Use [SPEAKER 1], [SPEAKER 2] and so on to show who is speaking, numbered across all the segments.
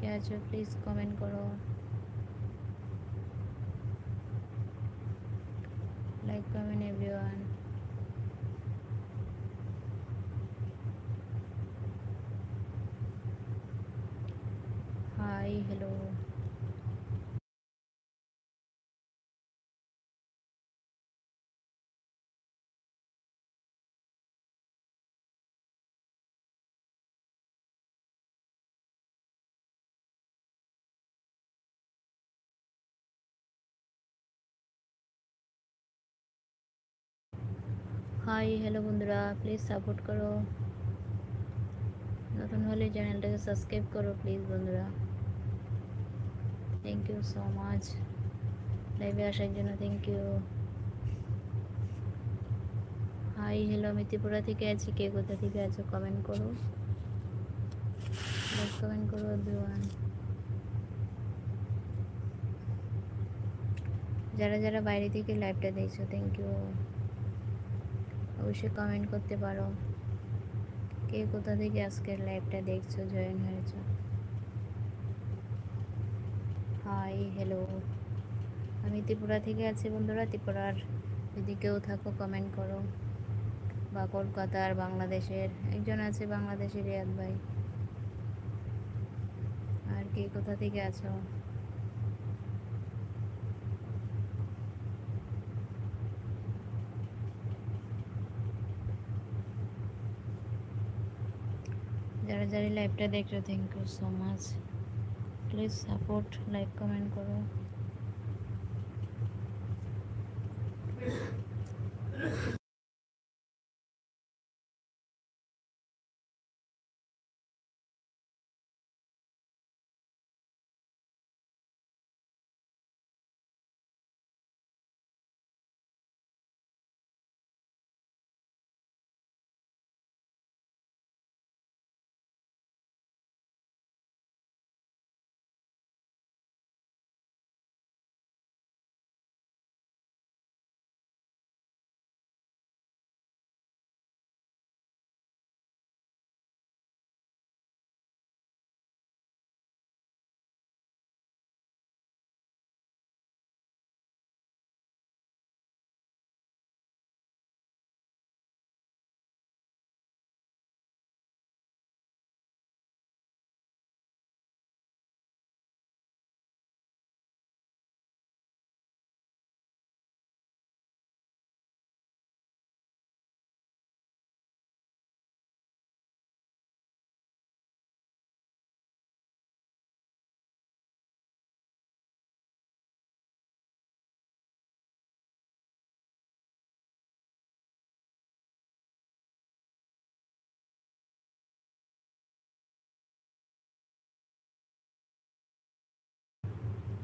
[SPEAKER 1] কে আছো please comment করো, like comment everyone. Hi hello. High hello বন্ধুরা, প্লিজ সাপোর্ট করো, নতুন হলে চ্যানেলটাকে সাবস্ক্রাইব করো প্লিজ বন্ধুরা। থ্যাংক ইউ সো মাচ লাইভে আসার জন্য, থ্যাংক ইউ। হাই হ্যালো, আমি ত্রিপুরা থেকে আছি, কে কোথা থেকে আছো কমেন্ট করো, লাইক কমেন্ট করো এভরিওয়ান। যারা যারা বাইরে থেকে লাইভটা দেখছো থ্যাংক ইউ, অবশ্যই কমেন্ট করতে পারো কে কোথা থেকে আজকের লাইভটা দেখছো, জয়েন হয়েছো। হাই হ্যালো, আমি ত্রিপুরা থেকে আছি বন্ধুরা। ত্রিপুরার যদি কেউ থাকো কমেন্ট করো, বা কলকাতার, বাংলাদেশের একজন আছে, বাংলাদেশের রিয়াদ ভাই। আর কে কোথা থেকে আছো? যারা যারা লাইভটা দেখছো thank you so much, please support, like comment করো।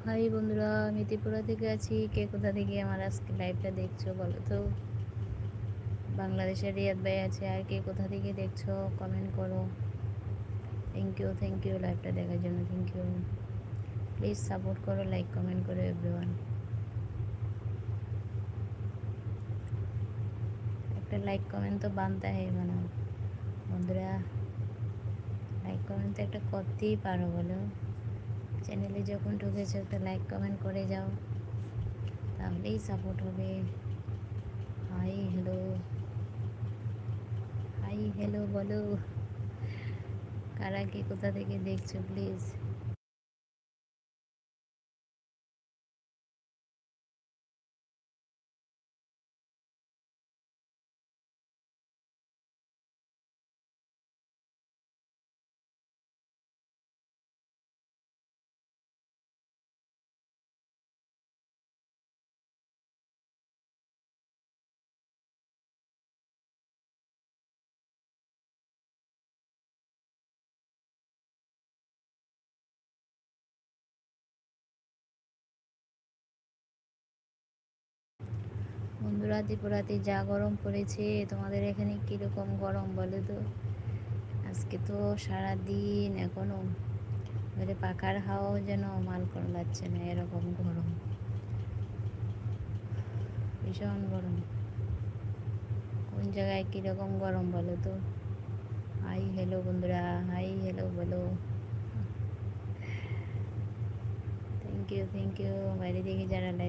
[SPEAKER 1] হাই বন্ধুরা, আমি ত্রিপুরা থেকে আছি, কে কোথা থেকে আমার আজকে লাইভটা দেখছো বলো তো। বাংলাদেশের রিয়াদ ভাই আছে, আর কে কোথা থেকে দেখছো কমেন্ট করো। থ্যাংক ইউ লাইভটা দেখার জন্য, থ্যাংক ইউ। প্লিজ সাপোর্ট করো, লাইক কমেন্ট করো এভরিওয়ান। একটা লাইক কমেন্ট তো বানতা है মানে বন্ধুরা, লাইক কমেন্ট তো একটা করতেই পারো বলো। চ্যানেলে যখন ঢুকেছো একটা লাইক কমেন্ট করে যাও, তাহলেই সাপোর্ট হবে। হাই হ্যালো, হাই হ্যালো বলো, কারা কে কোথা থেকে দেখছো প্লিজ। বন্ধুরা, ত্রিপুরাতে যা গরম পড়েছে, তোমাদের এখানে কীরকম গরম বলো তো। আজকে তো সারাদিন এখনো মানে পাখার হাওয়াও যেন মাল করা যাচ্ছে না, এরকম গরম, ভীষণ গরম। কোন জায়গায় কীরকম গরম বলো তো। হাই হ্যালো বন্ধুরা, হাই হ্যালো বলো। You, thank you. বাইরে থেকে যারা লাইক